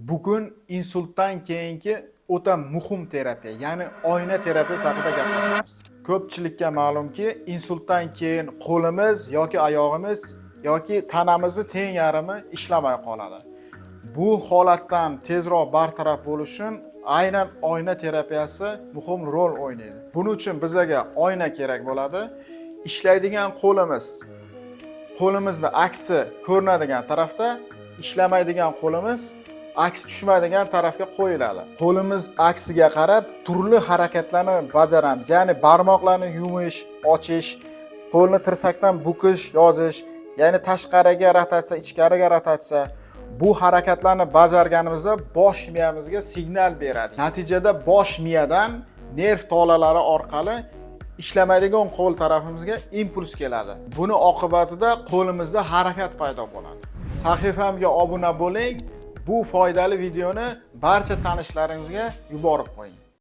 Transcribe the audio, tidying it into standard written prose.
Bugun insultdan keyingi o'ta muhim terapiya, ya'ni oyna terapiyasi haqida gaplashamiz. Ko'pchilikka ma'lumki, insultdan keyin qo'limiz yoki oyog'imiz yoki tanamizni teng yarmi ishlamay qoladi. Bu holatdan tezroq bartaraf bo'lish uchun aynan oyna terapiyasi muhim rol o'ynaydi. Buning uchun bizga oyna kerak bo'ladi. Ishlaydigan qo'limizni aksi ko'rinadigan tarafda, ishlamaydigan qo'limiz aks tushmaydigan tarafga qo'yiladi. Qo'limiz aksiga qarab turli harakatlarni bajaramiz. Ya'ni barmoqlarni yumish, ochish, qo'lni tirsakdan bukish, yozish, ya'ni tashqariga rotatsiya, ichkariga rotatsiya. Bu harakatlarni bajarganimizda bosh miyamizga signal beradi. Natijada bosh miyadan nerv tolalari orqali ishlamaydigan qo'l tarafimizga impuls keladi. Buni oqibatida qo'limizda harakat paydo bo'ladi. Sahifamga obuna bo'ling. Bu foydali videoni barcha tanishlaringizga yuborib qo'ying.